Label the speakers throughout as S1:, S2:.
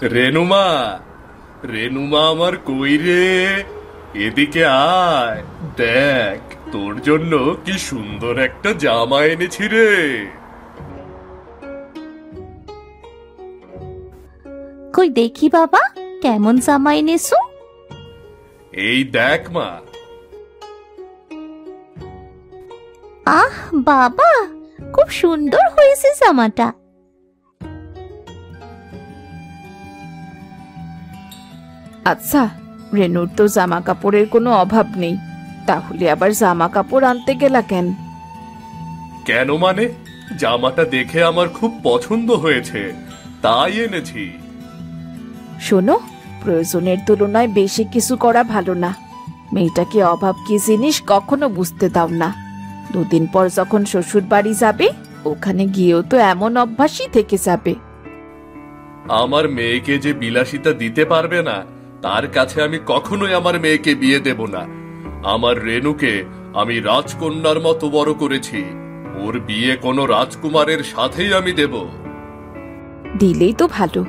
S1: রেনুমা, রেনুমা আমার কই রে? এদিকে আয়, দেখ তোর জন্য কি সুন্দর একটা জামা এনেছি রে।
S2: কই দেখি বাবা, কেমন জামা এনেছো?
S1: এই দেখ মা।
S2: আহ বাবা, খুব সুন্দর হয়েছে জামাটা।
S3: আচ্ছা, রেনুর তো জামা কাপড়ের কোনো অভাব নেই, তাহলে আবার জামা কাপড় আনতে গেলা কেন?
S1: কেন মানে, জামাটা দেখে আমার খুব পছন্দ হয়েছে, তাই এনেছি।
S3: শোনো, প্রয়োজনের তুলনায় বেশি কিছু করা ভালো না। মেয়েটাকে অভাব কি জিনিস কখনো বুঝতে দাও না। দুদিন পর যখন শ্বশুর বাড়ি যাবে, ওখানে গিয়েও তো এমন অভ্যাসই থেকে যাবে।
S1: আমার মেয়েকে যে বিলাসিতা দিতে পারবে না, তার কাছে আমি কখনোই আমার মেয়েকে বিয়ে দেব না। আমার রেনুকে আমি রাজকন্যার মতো বড় করেছি, ওর বিয়ে কোনো রাজকুমারের সাথেই আমি দেব।
S3: দিলেই তো ভালো,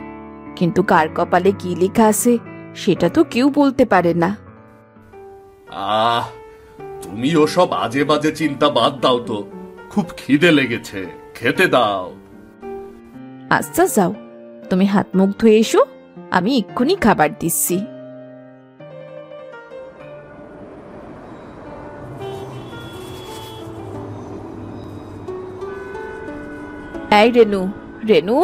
S3: কিন্তু কার কপালে কি লেখা আছে সেটা তো কেউ বলতে পারে না।
S1: আহ, তুমি ওসব আজে বাজে চিন্তা বাদ দাও তো, খুব খিদে লেগেছে, খেতে দাও।
S3: আচ্ছা যাও, তুমি হাত মুখ ধুয়ে এসো, আমি এক্ষুনি খাবার দিচ্ছি। এই রেনু, রেনু,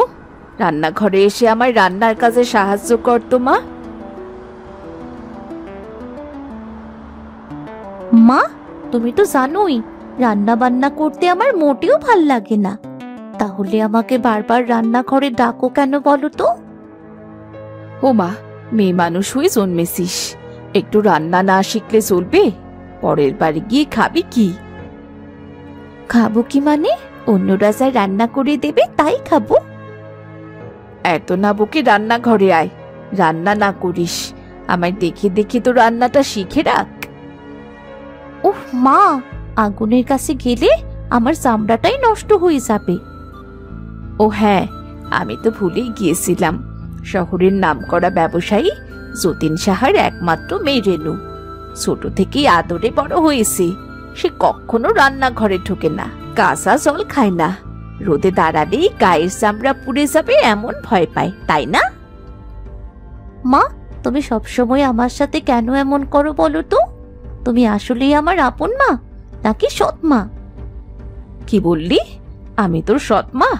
S3: রান্নাঘরে এসে আমার রান্নার কাজে সাহায্য কর তো মা।
S2: মা, তুমি তো জানোই রান্না বান্না করতে আমার মোটেও ভাল লাগে না, তাহলে আমাকে বারবার রান্নাঘরে ডাকো কেন বলো তো?
S3: ও মা, মেয়ে মানুষ হয়ে জন্মেছিস, একটু রান্না না শিখলে চলবে? পরের বাড়ি গিয়ে খাবি কি?
S2: খাবো কি মানে, অন্যরা যা রান্না করে দেবে তাই খাবো।
S3: এত না বকে রান্নাঘরে আয়, রান্না না করিস, আমায় দেখে দেখে তো রান্নাটা শিখে রাখ।
S2: উফ মা, আগুনের কাছে গেলে আমার চামড়াটাই নষ্ট হয়ে যাবে।
S3: ও হ্যাঁ, আমি তো ভুলেই গিয়েছিলাম, শহরের নামকরা ব্যবসায়ী যতীন সাহার একমাত্র মেয়ে রেনু ছোট থেকেই আদরে বড় হয়েছে। সে কখনো রান্নাঘরে ঢোকে না, কাঁচা জল খায় না, রোদে দাঁড়ালেই গায়ের চামড়া পুড়ে যাবে এমন ভয় পায়, তাই না?
S2: মা, তুমি সবসময় আমার সাথে কেন এমন করো বলো তো? তুমি আসলেই আমার আপন মা নাকি সৎ মা?
S3: কি বললি? আমি তোর সৎ মা?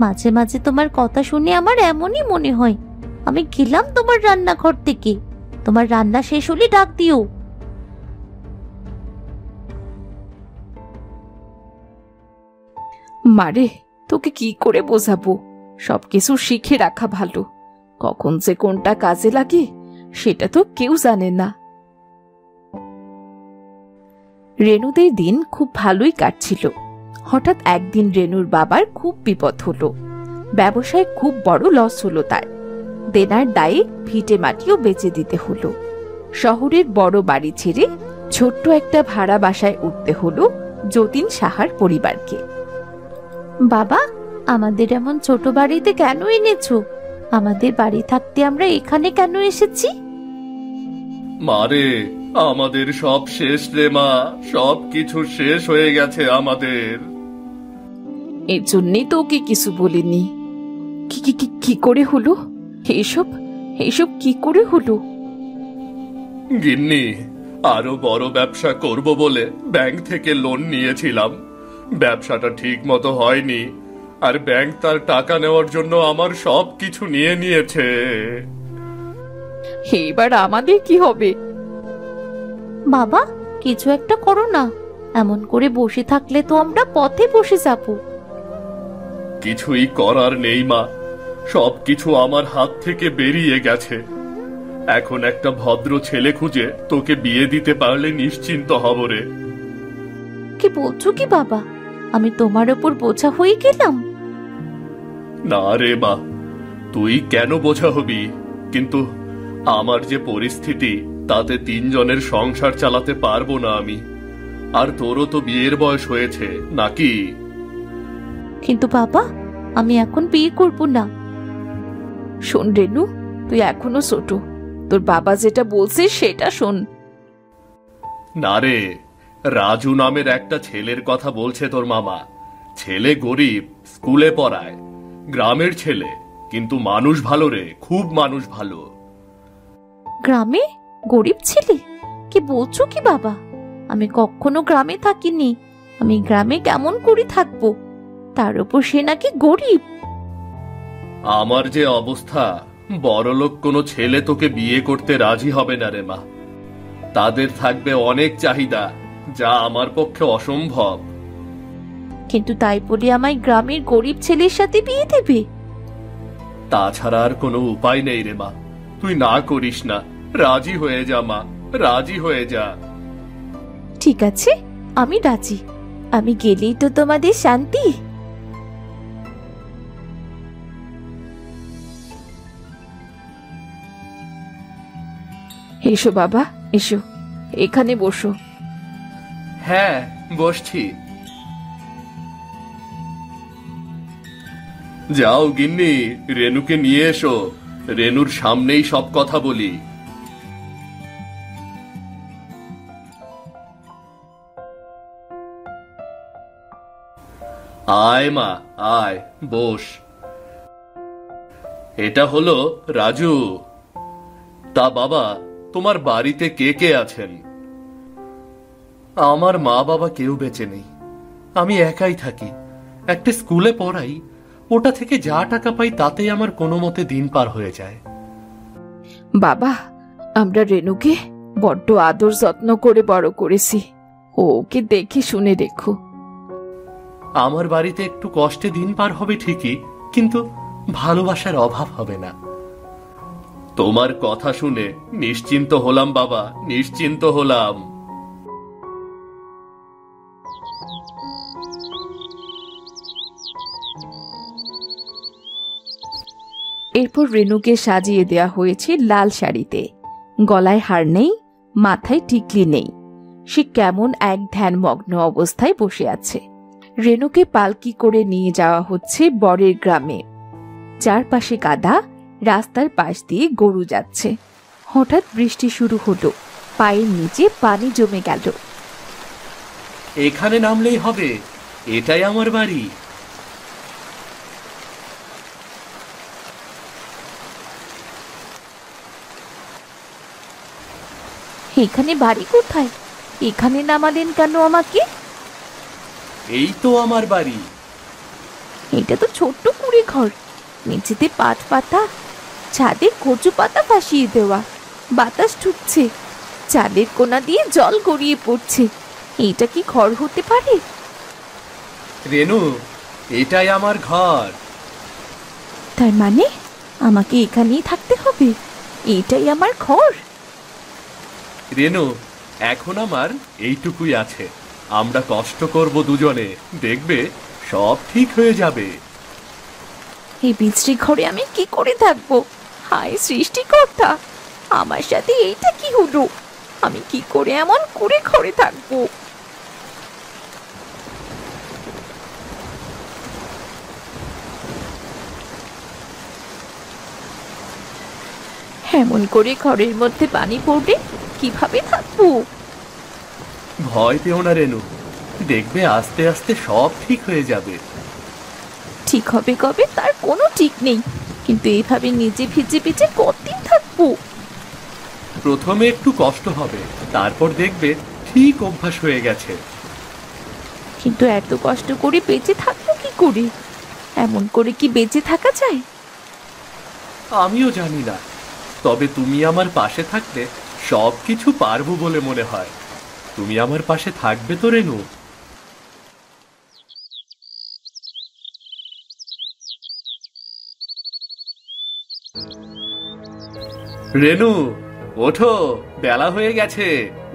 S2: মাঝে মাঝে তোমার কথা শুনে আমার এমনই মনে হয়। আমি গেলাম তোমার রান্নাঘর থেকে, তোমার রান্না শেষ হলে ডাক দিও।
S3: মারে, তোকে কি করে বোঝাবো? সবকিছু শিখে রাখা ভালো, কখন যে কোনটা কাজে লাগে সেটা তো কেউ জানে না। রেনুদের দিন খুব ভালোই কাটছিল। হঠাৎ একদিন রেনুর বাবার খুব বিপদ হলো, ব্যবসায় খুব বড় লস হলো তার। দেনার দায়ে ভিটে মাটিও বেচে দিতে হলো। শহরের বড় বাড়ি ছেড়ে ছোট্ট একটা ভাড়া বাসায় উঠতে হলো যতীন সাহার পরিবারকে।
S2: বাবা, আমাদের এমন ছোট বাড়িতে কেন এনেছো? আমাদের বাড়ি থাকতে আমরা এখানে কেন এসেছি?
S1: মারে, আমাদের সব শেষ রে মা, সব কিছু শেষ হয়ে গেছে আমাদের।
S3: এর জন্যই তো ওকে কিছু বলিনি। কি কি কি কি করে হলো এইসব? এইসব কি করে হলো?
S1: গিন্নি, আরো বড় ব্যবসা করব বলে ব্যাংক থেকে লোন নিয়েছিলাম, ব্যবসাটা ঠিক মতো হয়নি, আর ব্যাংক তার টাকা নেওয়ার জন্য আমার সব কিছু নিয়ে নিয়েছে।
S3: এইবার আমাদের কি হবে?
S2: বাবা, কিছু একটা করো না, এমন করে বসে থাকলে তো আমরা পথে বসে যাব।
S1: কিছুই করার নেই মা, সবকিছু আমার হাত থেকে বেরিয়ে গেছে। এখন একটা ভদ্র ছেলে খুঁজে তোকে বিয়ে দিতে পারলে নিশ্চিন্ত হব রে।
S2: কি বলছো কি বাবা? আমি তোমার ওপর বোঝা হয়ে গেলাম?
S1: না রে মা, তুই কেন বোঝা হবি? কিন্তু আমার যে পরিস্থিতি, তাতে তিনজনের সংসার চালাতে পারবো না আমি। আর তোরও তো বিয়ের বয়স হয়েছে নাকি?
S2: কিন্তু বাবা, আমি এখন বিয়ে করব না।
S3: শোন রেনু, তুই এখনো ছোট, তোর বাবা যেটা বলছে সেটা শোন।
S1: না রে, রাজু নামের একটা ছেলের কথা বলছে তোর মামা। ছেলে গরিব, স্কুলে পড়ায়, গ্রামের ছেলে, কিন্তু মানুষ ভালো রে, খুব মানুষ ভালো।
S2: গ্রামে গরিব ছেলে? কি বলছো কি বাবা? আমি কখনো গ্রামে থাকিনি। আমি গ্রামে কেমন করে থাকবো? তার উপর সে নাকি গরিব।
S1: আমার যে অবস্থা, বড়লোক কোনো ছেলে তোকে বিয়ে করতে রাজি হবে না রে মা। তাদের থাকবে অনেক চাহিদা, যা আমার পক্ষে অসম্ভব।
S2: কিন্তু তাই বলে আমায় গ্রামের গরিব ছেলের সাথে বিয়ে দেবে?
S1: তাছাড়া আর কোনো উপায় নেই রে মা। তুই না করিস না, রাজি হয়ে যা মা, রাজি হয়ে যা।
S2: ঠিক আছে, আমি রাজি। আমি গেলেই তো তোমাদের শান্তি।
S3: এসো বাবা, এসো, এখানে বসো।
S1: হ্যাঁ, বসছি। যাও গিন্নি, রেনুকে নিয়ে এসো। রেনুর সামনেই সব কথা বলি। আয় মা, আয়, বস। এটা হলো রাজু। তা বাবা, তোমার বাড়িতে কে কে আছেন? আমার মা বাবা কেউ বেঁচে নেই। আমি একাই থাকি, একটা স্কুলে পড়াই। ওটা থেকে যা টাকা পাই তাতেই আমার কোনো মতে দিন পার হয়ে যায়।
S3: বাবা, আমরা রেনুকে বড্ড আদর যত্ন করে বড় করেছি। ওকে দেখে শুনে রেখো।
S1: আমার বাড়িতে একটু কষ্টে দিন পার হবে ঠিকই, কিন্তু ভালোবাসার অভাব হবে না। তোমার কথা শুনে নিশ্চিন্ত হলাম বাবা, নিশ্চিন্ত হলাম।
S3: এরপর রেনুকে সাজিয়ে দেয়া হয়েছে লাল শাড়িতে। গলায় হার নেই, মাথায় টিকলি নেই। সে কেমন এক ধ্যানমগ্ন অবস্থায় বসে আছে। রেনুকে পালকি করে নিয়ে যাওয়া হচ্ছে বরের গ্রামে। চারপাশে কাদা, রাস্তার পাশ দিয়ে গরু যাচ্ছে। হঠাৎ বৃষ্টি শুরু হলো, পায়ের নিচে পানি জমে গেল।
S1: এখানে নামলেই হবে, এটাই আমার বাড়ি।
S2: এখানে বাড়ি কোথায়? এখানে নামালেন কেন আমাকে?
S1: এই তো আমার বাড়ি।
S2: এটা তো ছোট্ট কুড়ে ঘর, মেঝেতে পাট পাতা, ছাদে কচু পাতা ফাঁসিয়ে দেওয়া, বাতাস ঢুকছে, চালের কোনা দিয়ে জল গড়িয়ে পড়ছে। এইটা কি ঘর হতে পারে?
S1: রেনু, এটাই আমার ঘর।
S2: তার মানে আমাকে এখানেই থাকতে হবে? এটাই আমার ঘর?
S1: রেনু, এখন আমার এইটুকুই আছে। আমরা কষ্ট করব দুজনে, দেখবে সব ঠিক হয়ে যাবে।
S2: এই বিশ্রী ঘরে আমি কি করে থাকবো? হায় সৃষ্টিকর্তা, আমার সাথে এইটা কি হলো? আমি কি করে এমন করে ঘরে থাকবো? এমন করে ঘরের মধ্যে পানি পড়বে, কিভাবে থাকবো?
S1: ভয় পেও না রেনু, দেখবে আস্তে আস্তে সব ঠিক হয়ে যাবে।
S2: ঠিক হবে কবে তার কোনো ঠিক নেই, কিন্তু এভাবে নিজে ভিজে ভিজে কতদিন থাকবো?
S1: প্রথমে একটু কষ্ট হবে, তারপর দেখবে ঠিক অভ্যাস হয়ে গেছে।
S2: কিন্তু এত কষ্ট করে বেঁচে থাকবো কি করে? এমন করে কি বেঁচে থাকা যায়?
S1: আমিও জানি না, তবে তুমি আমার পাশে থাকলে সব কিছু পারবো বলে মনে হয়। তুমি আমার পাশে থাকবে তো রেনু? রেনু, ওঠো, বেলা হয়ে গেছে,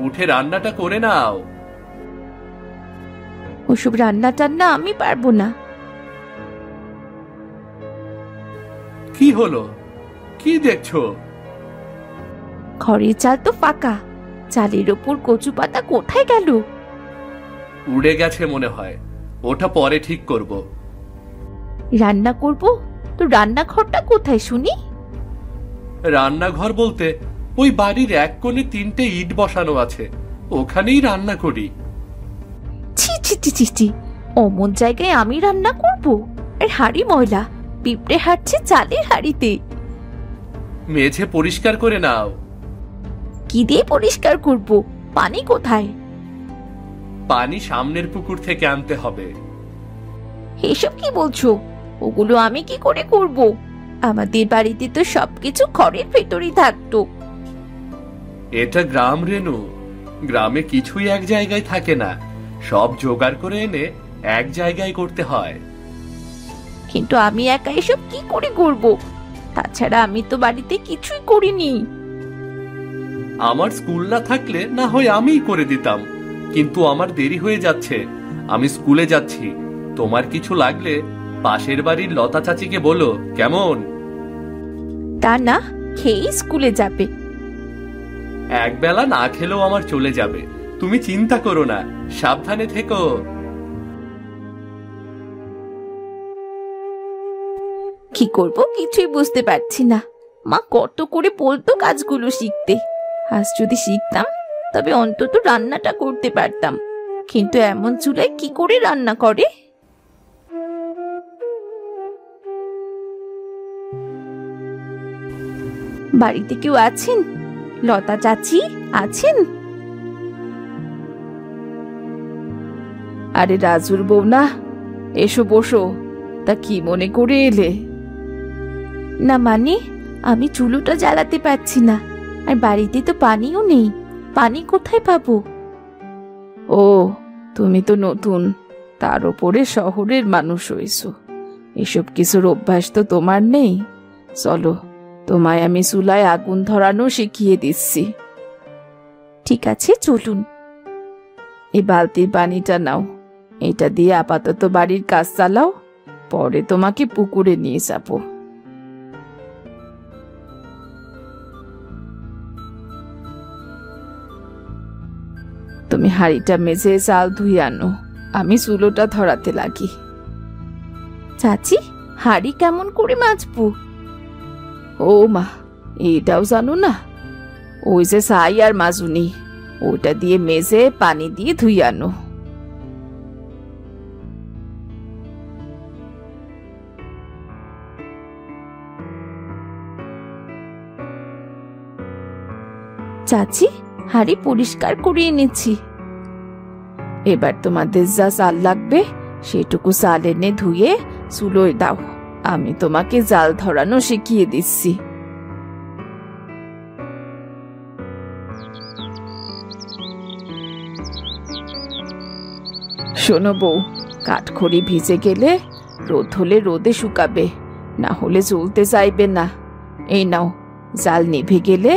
S1: উঠে রান্নাটা করে নাও।
S2: ওসব রান্না টান্না আমি পারবো না।
S1: কি হলো? কি দেখছো?
S2: ঘরের চাল তো ফাঁকা, চালের ওপর কচু পাতা কোথায় গেল?
S1: উড়ে গেছে মনে হয়, ওটা পরে ঠিক করব।
S2: রান্না করব তো রান্নাঘরটা কোথায় শুনি?
S1: রান্নাঘর বলতে ওই বাড়ির এক কোণে 3টে ইট বসানো আছে, ওখানেই রান্না করি।
S2: ছি ছি ছি ছি ছি, অমন জায়গায় আমি রান্না করব? আর হাঁড়ি ময়লা, পিঁপড়ে হাঁটছে চালের হাঁড়িতে।
S1: মেঝে পরিষ্কার করে নাও।
S2: কি দিয়ে পরিষ্কার করব? পানি কোথায়?
S1: পানি সামনের পুকুর থেকে আনতে হবে।
S2: এসব কি বলছো? ওগুলো আমি কি করে করব? আমাদের বাড়িতে তো সবকিছু ঘরের ভেতরই থাকতো।
S1: এটা গ্রাম রেনু, গ্রামে কিছুই এক জায়গায় থাকে না, সব জোগাড় করে এনে এক জায়গায় করতে হয়।
S2: কিন্তু আমি একা এসব কি করে করব? তাছাড়া আমি তো বাড়িতে কিছুই করিনি।
S1: আমার স্কুল না থাকলে না হয় আমিই করে দিতাম, কিন্তু আমার দেরি হয়ে যাচ্ছে, আমি স্কুলে যাচ্ছি। তোমার কিছু লাগলে পাশের বাড়ির লতা চাচিকে বলো, কেমন?
S2: তা না, খেয়েই স্কুলে যাবে।
S1: একবেলা না খেলেও আমার চলে যাবে, তুমি চিন্তা করো না, সাবধানে থেকো।
S2: কি করব কিছুই বুঝতে পারছি না। মা কত করে বলতো কাজগুলো শিখতে, আজ যদি শিখতাম তবে অন্তত রান্নাটা করতে পারতাম। কিন্তু এমন চুলায় কি করে রান্না করে? বাড়িতে কেউ আছেন? লতা চাচি আছেন?
S3: আরে রাজুর বউ না, এসো বসো। তা কি মনে করে এলে?
S2: না মানে, আমি চুলোটা জ্বালাতে পারছি না, আর বাড়িতে তো পানিও নেই। পানি কোথায় পাবো?
S3: ও, তুমি তো নতুন, তার উপরে শহরের মানুষ হইছো, এসব কিছুর অভ্যাস তো তোমার নেই। চলো, তোমায় আমি চুলায় আগুন ধরানো শিখিয়ে দিচ্ছি।
S2: ঠিক আছে, চলুন।
S3: এই বালতির পানিটা নাও, এটা দিয়ে আপাতত বাড়ির কাজ চালাও, পরে তোমাকে পুকুরে নিয়ে যাবো। তুমি হাঁড়িটা মেজে চাল ধুয়ে আনো, আমি চুলোটা ধরাতে লাগি।
S2: চাচি, হাঁড়ি কেমন করে মাজবো?
S3: ও মা, এটাও জানো না? ওই যে ছাই আর মাজুনি, ওটা দিয়ে মেজে পানি দিয়ে ধুয়ে আনো।
S2: চাচি, হাঁড়ি পরিষ্কার করে এনেছি।
S3: এবার তোমাদের যা চাল লাগবে সেটুকু চাল এনে ধুয়ে চুলোয় দাও, আমি তোমাকে জাল ধরানো শিখিয়ে দিচ্ছি। শোনো বউ, কাঠখড়ি ভিজে গেলে রোদ হলে রোদে শুকাবে, না হলে জ্বলতে চাইবে না। এই নাও, জাল নিভে গেলে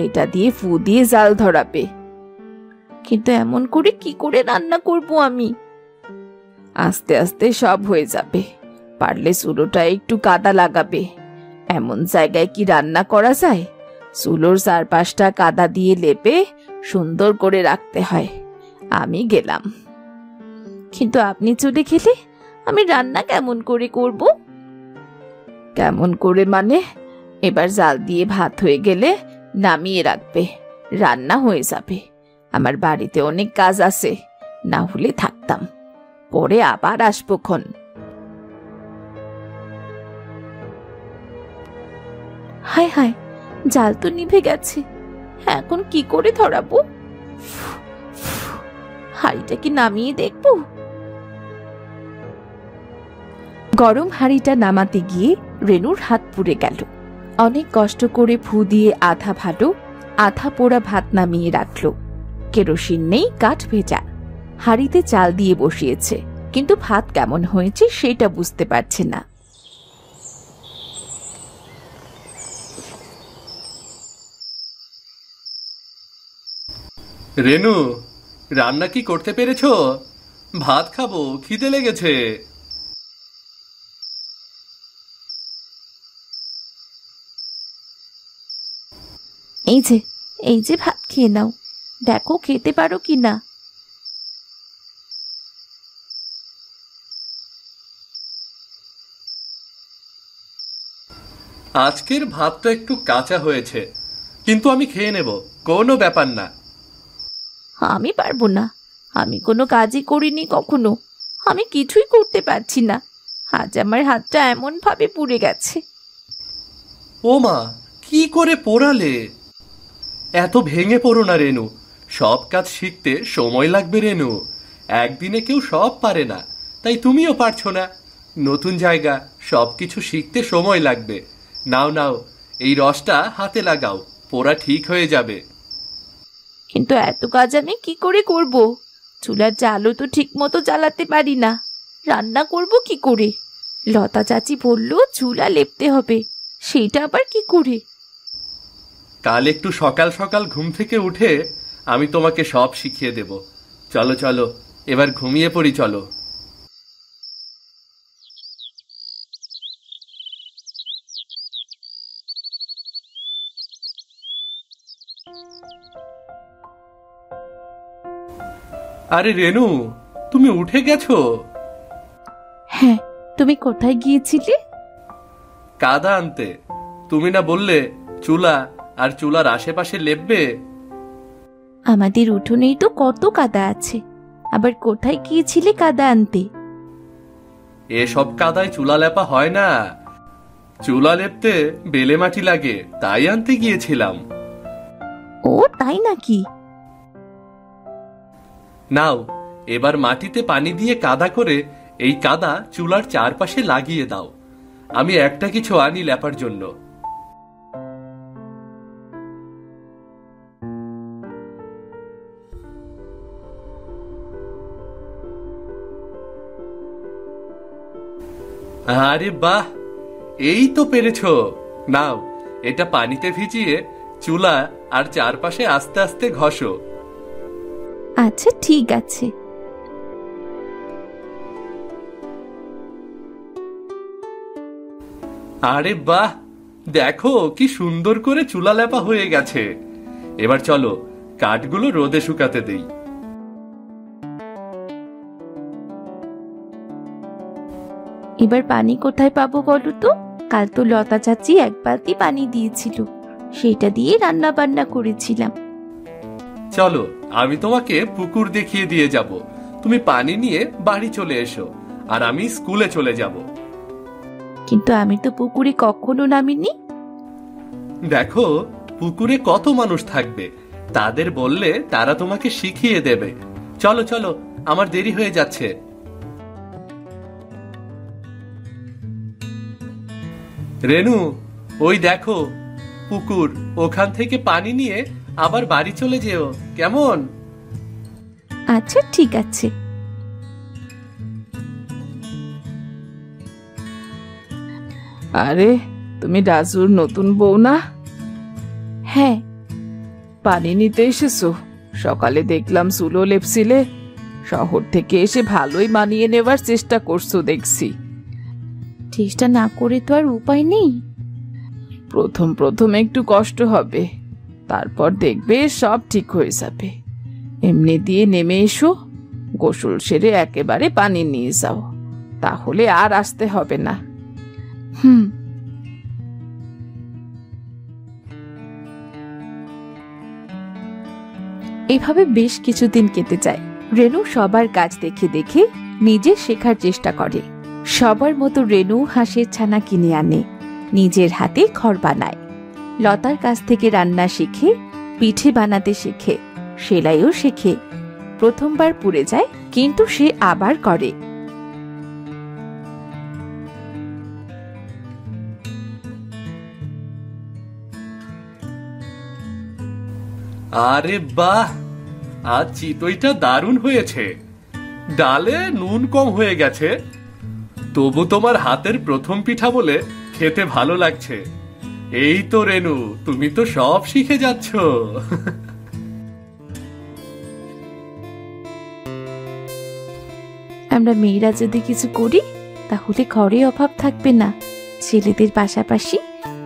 S3: এটা দিয়ে ফু দিয়ে জাল ধরাবে।
S2: কিন্তু এমন করে কি করে রান্না করব আমি?
S3: আস্তে আস্তে সব হয়ে যাবে, পারলে চুলোটা একটু কাদা লাগাবে। এমন জায়গায় কি রান্না করা যায়? চুলোর চারপাশটা কাদা দিয়ে লেপে সুন্দর করে রাখতে হয়। আমি গেলাম।
S2: কিন্তু আপনি চলে গেলে আমি রান্না কেমন করে করব?
S3: কেমন করে মানে? এবার জাল দিয়ে ভাত হয়ে গেলে নামিয়ে রাখবে, রান্না হয়ে যাবে। আমার বাড়িতে অনেক কাজ আছে, না হলে থাকতাম, পরে আবার আসবোক্ষণ।
S2: হায় হায়, জাল তো নিভে গেছে, এখন কি করে ধরাবো? হাঁড়িটা কি নামিয়ে দেখবো?
S3: গরম হাঁড়িটা নামাতে গিয়ে রেনুর হাত পুড়ে গেল। অনেক কষ্ট করে ফু দিয়ে আধা ভালো আধা পোড়া ভাত নামিয়ে রাখলো। কেরোসিন নেই, কাঠ ভেজা। হাঁড়িতে চাল দিয়ে বসিয়েছে, কিন্তু ভাত কেমন হয়েছে সেটা বুঝতে পারছে না।
S1: রেনু, রান্না কি করতে পেরেছো? ভাত খাবো, খিদে লেগেছে।
S2: এই যে ভাত খেয়ে নাও, দেখো খেতে পারো কি না।
S1: আজকের ভাতটা একটু কাঁচা হয়েছে, কিন্তু আমি খেয়ে নেব, কোনো ব্যাপার না।
S2: আমি পারবো না, আমি কোনো কাজই করিনি কখনো, আমি কিছুই করতে পারছি না। আজ আমার হাতটা এমন ভাবে পুড়ে গেছে।
S1: ও মা, কি করে পোড়ালে? এত ভেঙে পড়ো না রেনু, সব কাজ শিখতে সময় লাগবে রেনু। একদিনে কেউ সব পারে না, তাই তুমিও পারছো না। নতুন জায়গা, সবকিছু শিখতে সময় লাগবে। নাও নাও, এই রসটা হাতে লাগাও, পোড়া ঠিক হয়ে যাবে।
S2: কিন্তু এত কাজ আমি কি করে করব? চুলার জালও তো ঠিক মতো জ্বালাতে পারি না, রান্না করব কি করে? লতা চাচি বলল চুলা লেপতে হবে, সেইটা আবার কি করে?
S1: কাল একটু সকাল সকাল ঘুম থেকে উঠে আমি তোমাকে সব শিখিয়ে দেব। চলো চলো, এবার ঘুমিয়ে পড়ি, চলো। আরে রেনু, তুমি উঠে গেছো?
S2: হ্যাঁ, তুমি কোথায় গিয়েছিলে?
S1: কাদা আনতে। তুমি না বললে চুলা আর চুলার আশেপাশে লেপবে?
S2: আমাদের উঠোনেই তো কত কাদা আছে, আবার কোথায় গিয়েছিলে কাদা আনতে?
S1: এসব কাদায় চুলা লেপা হয় না, চুলা লেপতে বেলে মাটি লাগে, তাই আনতে গিয়েছিলাম।
S2: ও তাই নাকি?
S1: নাও, এবার মাটিতে পানি দিয়ে কাদা করে এই কাদা চুলার চারপাশে লাগিয়ে দাও। আমি একটা কিছু আনি লেপার জন্য। আরে বাহ, এই তো পেরেছো। নাও, এটা পানিতে ভিজিয়ে চুলা আর চারপাশে আস্তে আস্তে ঘষো।
S2: আচ্ছা ঠিক আছে।
S1: আরে বাহ, দেখো কি সুন্দর করে চুলা লেপা হয়ে গেছে। এবার চলো কাঠগুলো রোদে শুকাতে দেই।
S2: এবার পানি কোথায় পাবো বলো তো? কাল তো লতা চাচি এক বালতি পানি দিয়েছিল, সেটা দিয়ে রান্না বান্না করেছিলাম।
S1: চলো, আমি তোমাকে পুকুর দেখিয়ে দিয়ে যাব। তুমি পানি নিয়ে বাড়ি চলে এসো, আর আমি স্কুলে চলে যাব।
S2: কিন্তু আমি তো পুকুরে কখনো নামিনি।
S1: দেখো, পুকুরে কত মানুষ থাকবে, তাদের বললে তারা তোমাকে শিখিয়ে দেবে। চলো চলো, আমার দেরি হয়ে যাচ্ছে। রেনু, ওই দেখো পুকুর, ওখান থেকে পানি নিয়ে আবার বাড়ি চলে যেও, কেমন?
S2: আচ্ছা ঠিক আছে।
S3: আরে, তুমি রাজুর নতুন বউ না?
S2: হ্যাঁ।
S3: পানি নিতে এসেছো? সকালে দেখলাম চুলো লেপছিলে। শহর থেকে এসে ভালোই মানিয়ে নেবার চেষ্টা করছো দেখছি।
S2: চেষ্টা না করে তো আর উপায় নেই।
S3: প্রথম প্রথম একটু কষ্ট হবে, তারপর দেখবে সব ঠিক হয়ে যাবে। এমনি দিয়ে নেমে এসো, গোসল সেরে একেবারে পানি নিয়ে যাও, তাহলে আর আসতে হবে না।
S2: হুম। এভাবে বেশ কিছুদিন কেটে যায়। রেনু সবার কাজ দেখে দেখে নিজে শেখার চেষ্টা করে। সবার মতো রেনু হাঁসের ছানা কিনে আনে, নিজের হাতে ঘর বানায়, লতার কাছ থেকে রান্না শিখে, পিঠে বানাতে শেখে, সেলাইও শেখে। প্রথমবার পুড়ে যায়, কিন্তু সে আবার করে।
S1: আরে বাহ, আজ চিতইটা দারুণ হয়েছে। ডালে নুন কম হয়ে গেছে, তবু তোমার হাতের প্রথম পিঠা বলে খেতে ভালো লাগছে। এই তো রেনু, তুমি তো সব শিখে যাচ্ছ।
S2: আমরা মেয়েরা যদি কিছু করি তাহলে ঘরে অভাব থাকবে না। ছেলেদের পাশাপাশি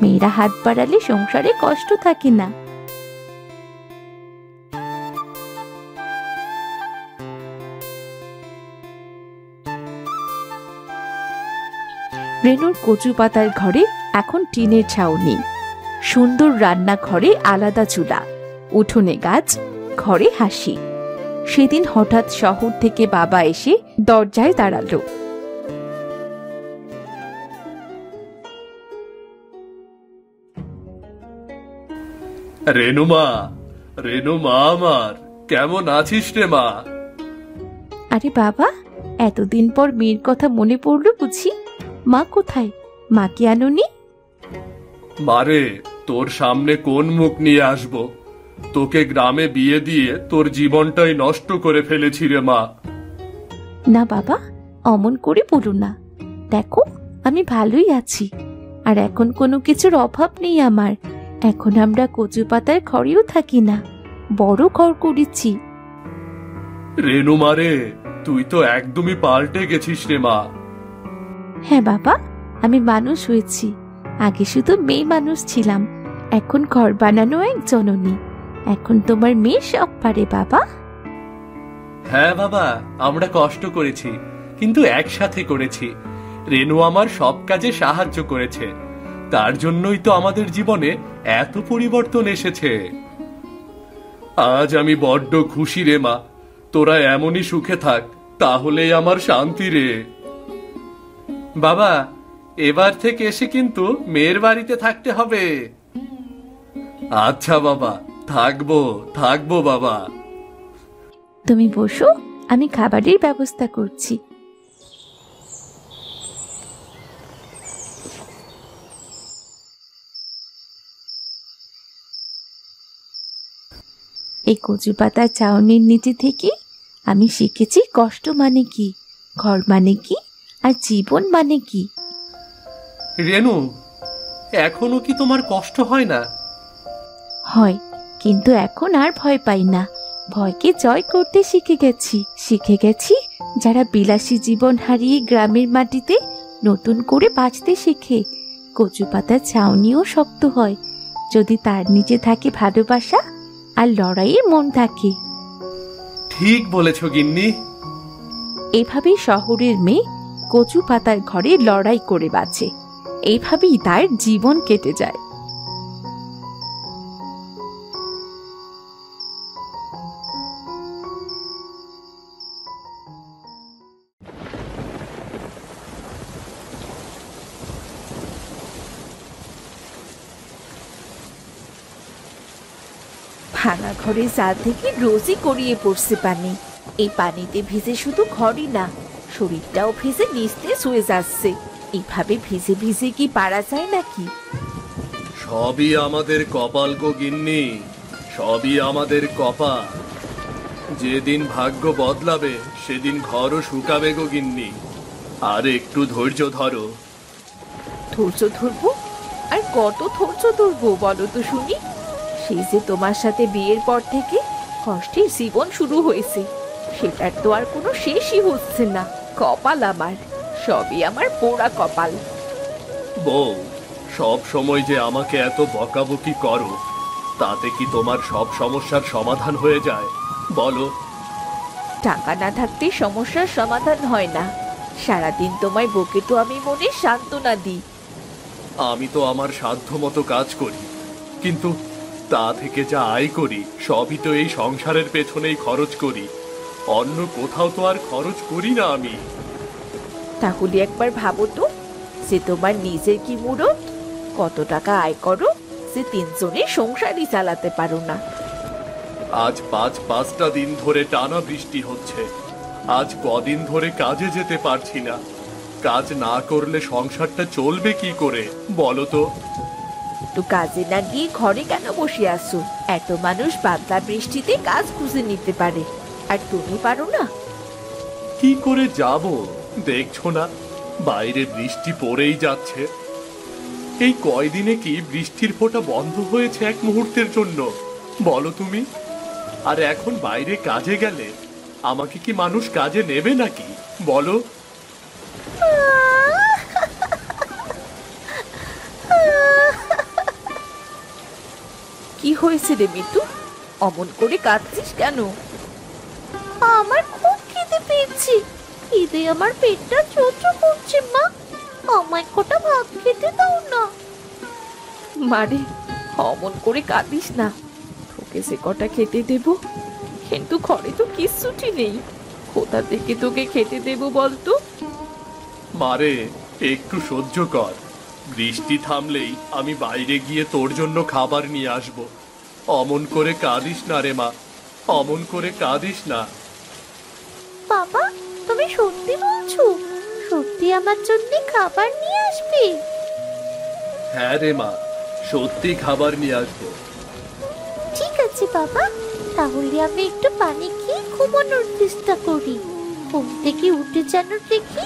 S2: মেয়েরা হাত বাড়ালে সংসারে কষ্ট থাকে না।
S3: রেনুর কচু পাতার ঘরে এখন টিনের ছাউনি, সুন্দর রান্নাঘরে আলাদা চুলা, উঠোনে গাছ, ঘরে হাসি। সেদিন হঠাৎ শহর থেকে বাবা এসে দরজায় দাঁড়ালো।
S1: রেনুমা, রেনুমা আমার, কেমন আছিস রে মা?
S3: আরে বাবা, এতদিন পর মেয়ের কথা মনে পড়লো বুঝি? মা কোথায়? মাকে আনোনি?
S1: মারে, তোর সামনে কোন মুখ নিয়ে আসব? তোকে গ্রামে বিয়ে দিয়ে তোর জীবনটাই নষ্ট করে ফেলেছি রে মা।
S3: না বাবা, অমন করে বলো না। দেখো, আমি ভালোই আছি, আর এখন কোনো কিছুর অভাব নেই আমার। এখন আমরা কচু পাতার ঘরেও থাকি না, বড় ঘর করেছি।
S1: রেনুমা রে, তুই তো একদমই পাল্টে গেছিস রে মা।
S3: হ্যাঁ বাবা, আমি মানুষ হয়েছি। আগে শুধু মেয়ে মানুষ ছিলাম, এখন ঘর বানানো এক জননী। এখন তোমার মেয়ে সব পারে বাবা।
S1: হ্যাঁ বাবা, আমরা কষ্ট করেছি, কিন্তু একসাথে করেছি। রেনু আমার সব কাজে সাহায্য করেছে, তার জন্যই তো আমাদের জীবনে এত পরিবর্তন এসেছে। আজ আমি বড্ড খুশি রে মা। তোরা এমনই সুখে থাক, তাহলেই আমার শান্তি রে। বাবা, এবার থেকে এসে কিন্তু মেয়ের বাড়িতে থাকতে হবে। আচ্ছা বাবা, থাকবো থাকবো বাবা।
S3: তুমি বসো, আমি খাবারের ব্যবস্থা করছি। এই কচু পাতার চাউনির নিচে থেকে আমি শিখেছি কষ্ট মানে কি, ঘর মানে কি, আর জীবন মানে কি।
S1: রেনু, এখনো কি তোমার কষ্ট হয় না?
S3: হয়, কিন্তু এখন আর ভয় পাই না। ভয়কে জয় করতে শিখে গেছি যারা বিলাসী জীবন হারিয়ে গ্রামের মাটিতে নতুন করে বাঁচতে শেখে। কচু পাতার ছাউনিও শক্ত হয় যদি তার নিচে থাকে ভালোবাসা আর লড়াইয়ের মন থাকে।
S1: ঠিক বলেছ গিন্নি।
S3: এভাবেই শহরের মেয়ে কচু পাতার ঘরে লড়াই করে বাঁচে। এইভাবেই তার জীবন কেটে যায়।
S2: ভাঙা ঘরে চাল থেকে রোজই গড়িয়ে পড়ছে পানি। এই পানিতে ভিজে শুধু ঘরই না, শরীরটাও ভিজে নিস্তেজ হয়ে যাচ্ছে। এইভাবে ভিজে ভিজে কি পারা যায় নাকি?
S1: সবই আমাদের কপাল গো গিন্নি, সবই আমাদের কপাল। যেদিন ভাগ্য বদলাবে সেদিন ঘরও শুকাবে গো গিন্নি। আর একটু ধৈর্য ধরো।
S2: ধৈর্য ধরবো? আর কত ধৈর্য ধরবো বলো তো শুনি? সেই যে তোমার সাথে বিয়ের পর থেকে কষ্টের জীবন শুরু হয়েছে, সেটার তো আর কোনো শেষই হচ্ছে না। কপাল আমার, সবই আমার পোড়া কপাল।
S1: বউ, সব সময় যে আমাকে এত বকাবকি করো, তাতে কি তোমার সব সমস্যার সমাধান হয়ে যায় বলো?
S2: টাকা না থাকতে সমস্যার সমাধান হয় না। সারাদিন তোমায় বকে তো আমি মনে সান্ত্বনা দিই।
S1: আমি তো আমার সাধ্য মতো কাজ করি, কিন্তু তা থেকে যা আয় করি সবই তো এই সংসারের পেছনেই খরচ করি। অন্য কোথাও তো আর খরচ করি না আমি।
S2: তাহলে একবার ভাবো তো, যে তোমার নিজের কি মুরত, কত টাকা আয় করো, যে তিনজনের সংসারই চালাতে পারো না।
S1: আজ পাঁচটা দিন ধরে টানা বৃষ্টি হচ্ছে। আজ কদিন ধরে কাজে যেতে পারছি না। কাজ না করলে সংসারটা চলবে কি করে বলো তো?
S2: তো কাজে না গিয়ে ঘরে কেন বসে আসো? এত মানুষ বাদলা বৃষ্টিতে কাজ খুঁজে নিতে পারে, আর তুমি পারো না?
S1: কি করে যাব? দেখছো না বাইরে বৃষ্টি পড়েই যাচ্ছে। এই কয়দিনে কি বৃষ্টির ফোঁটা বন্ধ হয়েছে এক মুহূর্তের জন্য বলো তুমি? আর এখন বাইরে কাজে গেলে আমাকে কি মানুষ কাজে নেবে নাকি বলো?
S2: কি হয়েছে রে মিতু? অমন করে কাঁদছিস কেন?
S4: আমার খুব খিদে পেয়েছে। খিদে আমার পেটটা চোচো করছে মা।
S2: আমায় কটা ভাত খেতে দাও না।
S3: মারে, অমন করে কাঁদিস না, তোকে সে কটা খেতে দেব, কিন্তু ঘরে তো কিচ্ছুটি নেই, কোথা থেকে তোকে খেতে দেব বলতো?
S1: মারে, একটু সহ্য কর, বৃষ্টি থামলেই আমি বাইরে গিয়ে তোর জন্য খাবার নিয়ে আসব। অমন করে কাঁদিস না রে মা, অমন করে কাঁদিস না।
S2: বাবা, তুমি সত্যি বলছো? সত্যি আমার জন্য খাবার নিয়ে আসবে?
S1: হ্যাঁ রে মা, সত্যি খাবার নিয়ে আসবো।
S2: ঠিক আছে বাবা, তাহলে আমি একটু পানি খেয়ে ঘুমানোর চেষ্টা করি। ঘুম থেকে উঠে যেন দেখি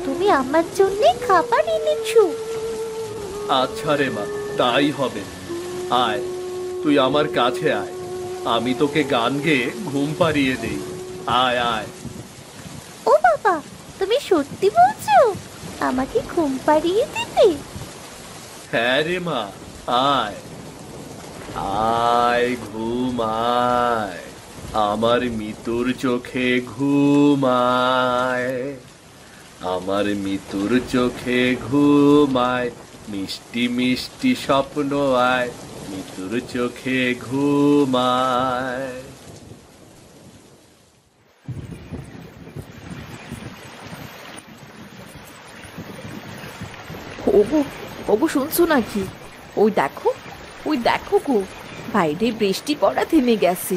S2: তুমি আমার জন্য খাবার এনেছো।
S1: আচ্ছা রে মা, তাই হবে। আয়, তুই আমার কাছে আয়, আমি তোকে গান গেয়ে ঘুম পাড়িয়ে দেই। আয় আয়।
S2: ও বাবা, তুমি সত্যি বলছো? আমাকে ঘুম পাড়িয়ে দিতে?
S1: হ্যাঁ রে মা, আয় আয়, ঘুমায়, আমার মিতুর চোখে ঘুমায়, আমার মিতুর চোখে ঘুমায়, মিষ্টি মিষ্টি স্বপ্ন আয়, মিতুর চোখে ঘুমায়।
S3: ওগো, ওগো, শুনছো নাকি? ওই দেখো, ওই দেখো গো, বাইরে বৃষ্টি পড়া থেমে গেছে।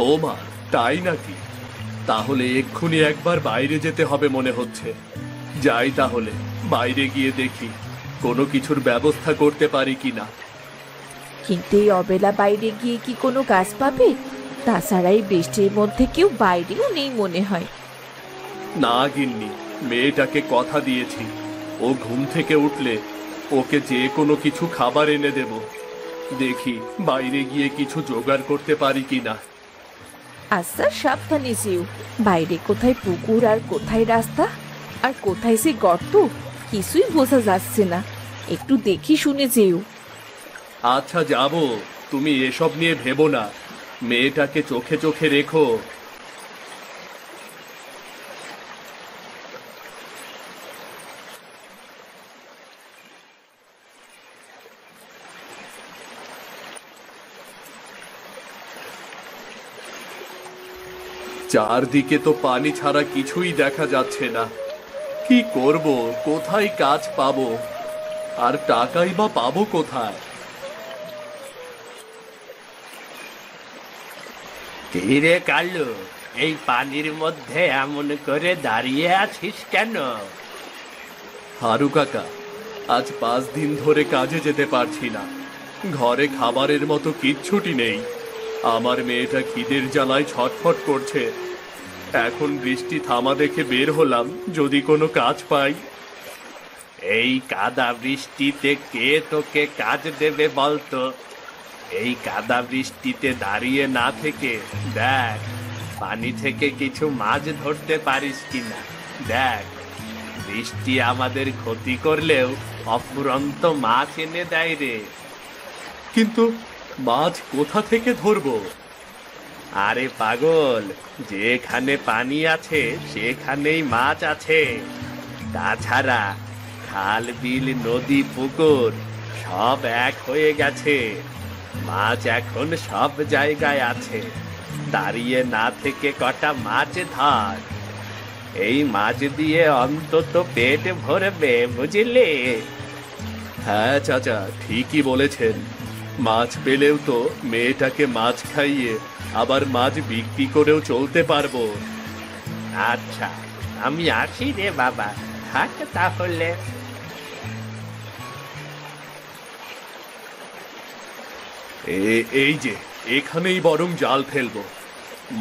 S1: ও মা, তাই নাকি? তাহলে এক্ষুনি একবার বাইরে যেতে হবে মনে হচ্ছে। যাই তাহলে, বাইরে গিয়ে দেখি কোনো কিছুর ব্যবস্থা করতে পারি কিনা।
S3: কিন্তু এই অবেলা বাইরে গিয়ে কি কোনো গাছ পাবে? তাছাড়া এই বৃষ্টির মধ্যে কেউ বাইরেও নেই মনে হয়।
S1: না গিন্নি, মেয়েটাকে কথা দিয়েছি, ও ঘুম থেকে উঠলে ওকে যে কোনো কিছু খাবার এনে দেব। দেখি বাইরে গিয়ে কিছু জোগাড় করতে পারি কিনা।
S3: আচ্ছা, সাবধানে যেও, বাইরে কোথায় পুকুর আর কোথায় রাস্তা আর কোথায় সে গর্ত কিছুই বোঝা যাচ্ছে না, একটু দেখি শুনে যেও।
S1: আচ্ছা যাব, তুমি এসব নিয়ে ভেবো না, মেয়েটাকে চোখে চোখে রেখো। চারদিকে তো পানি ছাড়া কিছুই দেখা যাচ্ছে না। কি করব, কোথায় কাজ পাবো, আর টাকাই বা পাবো কোথায়?
S4: কিরে কালু, এই পানির মধ্যে এমন করে দাঁড়িয়ে আছিস কেন?
S1: হারু কাকা, আজ 5 দিন ধরে কাজে যেতে পারছি না, ঘরে খাবারের মতো কিচ্ছুটি নেই। আমার মেয়েটা খিদের জ্বালায় ছটফট করছে। এখন বৃষ্টি থামা দেখে বের হলাম, যদি কোনো কাজ পাই।
S4: এই কাদা বৃষ্টিতে কে তোকে কাজ দেবে বলতো? এই কাদা বৃষ্টিতে দাঁড়িয়ে না থেকে দেখ পানি থেকে কিছু মাছ ধরতে পারিস কিনা। দেখ, বৃষ্টি আমাদের ক্ষতি করলেও অফুরন্ত মাছ এনে দেয় রে।
S1: কিন্তু মাছ কোথা থেকে ধরবো?
S4: আরে পাগল, যেখানে পানি আছে সেখানেই মাছ আছে। তাছাড়া খাল, বিল, নদী, পুকুর সব এক হয়ে গেছে। মাছ এখন সব জায়গায় আছে। দাঁড়িয়ে না থেকে কটা মাছ ধর, এই মাছ দিয়ে অন্তত পেট ভরবে, বুঝলি?
S1: হ্যাঁ চাচা, ঠিকই বলেছেন। মাছ পেলেও তো মেয়েটাকে মাছ খাইয়ে আবার মাছ বিক্রি করেও চলতে পারবো।
S4: আচ্ছা, আমি আসি রে বাবা, থাক তাহলে।
S1: এই যে এখানেই বরং জাল ফেলবো,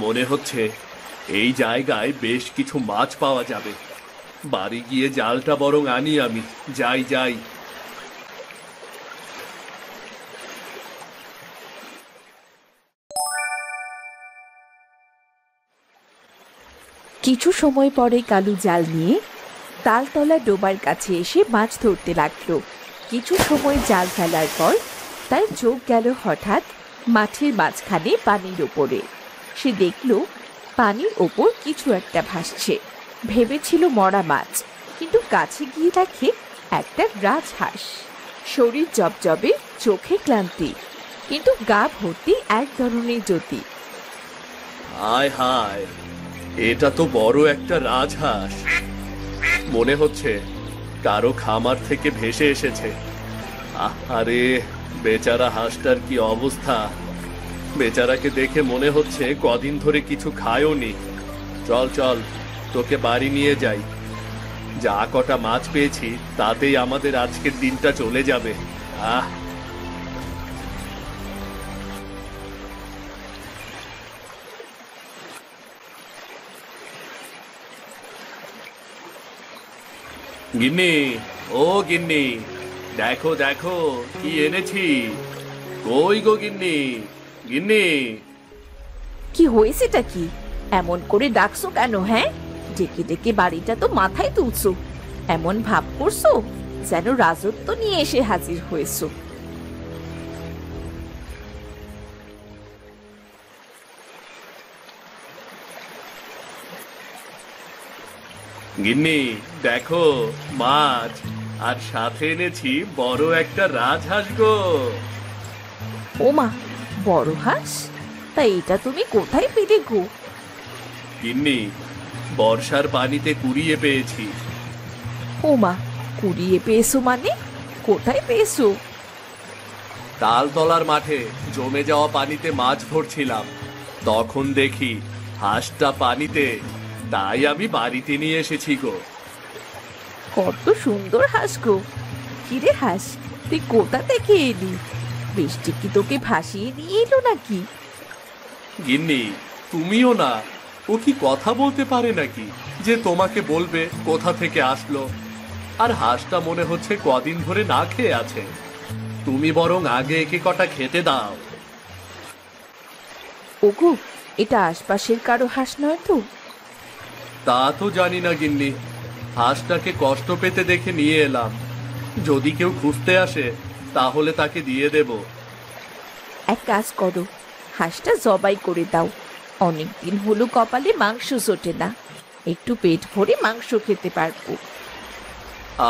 S1: মনে হচ্ছে এই জায়গায় বেশ কিছু মাছ পাওয়া যাবে। বাড়ি গিয়ে জালটা বরং আনি আমি। যাই যাই।
S3: কিছু সময় পরে কালু জাল নিয়ে তালতলা ডোবার কাছে এসে মাছ ধরতে লাগলো। কিছু সময় জাল ফেলার পর তার চোখ গেল হঠাৎ মাঠের মাঝখানে পানির ওপরে। সে দেখল পানির ওপর কিছু একটা ভাসছে। ভেবেছিল মরা মাছ, কিন্তু কাছে গিয়ে দেখে একটা রাজহাঁস। শরীর জবজবে, চোখে ক্লান্তি, কিন্তু গা ভর্তি এক ধরনের জ্যোতি।
S1: হায় হায়, এটা তো বড় একটা রাজহাঁস। মনে হচ্ছে কারো খামার থেকে ভেসে এসেছে। আরে বেচারা হাঁসটার কি অবস্থা! বেচারাকে দেখে মনে হচ্ছে কদিন ধরে কিছু খায়ওনি। চল চল, তোকে বাড়ি নিয়ে যাই। যা কটা মাছ পেয়েছি তাতেই আমাদের আজকের দিনটা চলে যাবে। আহ, গিন্নি, ও গিন্নি, দেখো দেখো কি এনেছি। কই গো গিন্নি, গিন্নি।
S3: কি হয়েছেটা কি? এমন করে ডাকছো কেন? হ্যাঁ, ডেকে ডেকে বাড়িটা তো মাথায় তুলছো। এমন ভাব করছো যেন রাজত্ব নিয়ে এসে হাজির হয়েছো।
S1: গিন্নি দেখো মাছ, আর সাথে এনেছি বড় একটা রাজহাঁস গো।
S3: ওমা, বড় হাঁস? তা এটা তুমি কোথায় পেলে গো?
S1: গিন্নি, বর্ষার পানিতে কুড়িয়ে পেয়েছি।
S3: ওমা, কুড়িয়ে পেয়েছো মানে? কোথায় পেয়েছো?
S1: তালতলার মাঠে জমে যাওয়া পানিতে মাছ ধরছিলাম, তখন দেখি হাঁসটা পানিতে, তাই আমি বাড়িতে নিয়ে এসেছি গো।
S3: কত সুন্দর হাঁস গো! কিরে হাঁস, তুই কোথা থেকে এলি? বৃষ্টি কি তোকে ভাসিয়ে নিয়ে এলো নাকি?
S1: গিন্নি, তুমিও না, ও কি কথা বলতে পারে নাকি যে তোমাকে বলবে কোথা থেকে আসলো? আর হাঁসটা মনে হচ্ছে কদিন ধরে না খেয়ে আছে। তুমি বরং আগে একে কটা খেতে দাও।
S3: ওগো, এটা আশপাশের কারো হাঁস নয় তো?
S1: তা তো জানি না গিন্নি, হাঁসটাকে কষ্ট পেতে দেখে নিয়ে এলাম। যদি কেউ খুঁজতে আসে তাহলে তাকে দিয়ে দেব।
S3: এক কাজ করো, হাঁসটা জবাই করে দাও। অনেকদিন হলো কপালে মাংস জোটে না, একটু পেট ভরে মাংস খেতে পারবো।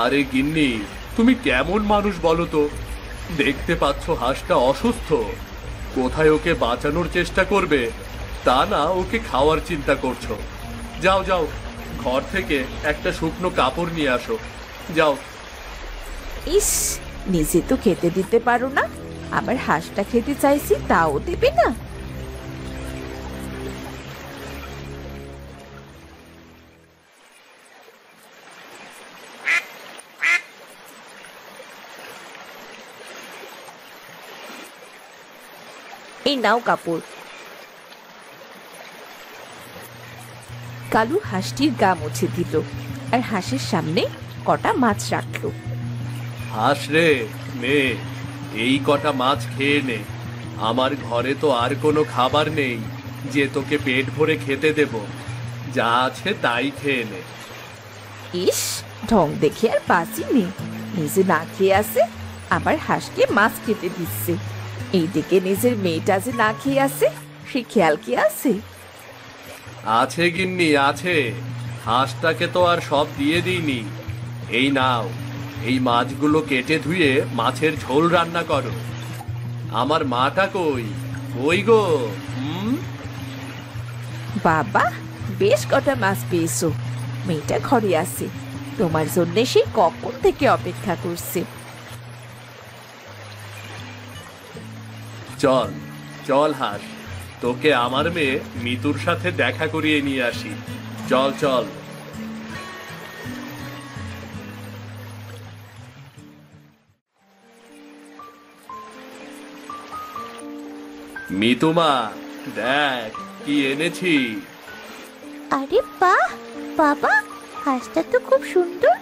S1: আরে গিন্নি, তুমি কেমন মানুষ বলো তো? দেখতে পাচ্ছ হাঁসটা অসুস্থ, কোথায় ওকে বাঁচানোর চেষ্টা করবে, তা না ওকে খাওয়ার চিন্তা করছো। যাও যাও, ঘর থেকে একটা শুকনো কাপড় নিয়ে আসো, যাও।
S3: ইস, নিজে তো খেতে দিতে পারো না, আবার হাঁসটা খেতে চাইছি তাও দেবে না। এই নাও কাপড়। কালু হাঁসটির গা মুছে দিল আর হাঁসের সামনে কটা মাছ রাখলো।
S1: হাঁস রে, নে, এই কটা মাছ খেয়ে নে। আমার ঘরে তো আর কোনো খাবার নেই যে তোকে পেট ভরে খেতে দেব। যা আছে তাই খেয়ে নে।
S3: ইস, ঢং দেখে আর বাঁচি নেই, নিজে না খেয়ে আসে আবার হাঁসকে মাছ খেতে দিচ্ছে। এইদিকে নিজের মেয়েটা যে না খেয়ে আসে সে খেয়াল কি আছে?
S1: আছে গিন্নি আছে, হাঁসটাকে তো আর সব দিয়ে দিইনি। এই নাও, এই মাছগুলো কেটে ধুয়ে মাছের ঝোল রান্না করো। আমার মাটা কই? কই গো?
S3: বাবা, বেশ কটা মাছ পেয়েছো। মেয়েটা ঘরে আছে, তোমার জন্য সে কখন থেকে অপেক্ষা করছে।
S1: চল চল হাঁস, তোকে আমার মেয়ে মিতুর সাথে দেখা করিয়ে নিয়ে আসি। চল চল। মিতুমা, দেখ কি এনেছি।
S2: আরে বাহ বাবা, হাঁসটা তো খুব সুন্দর।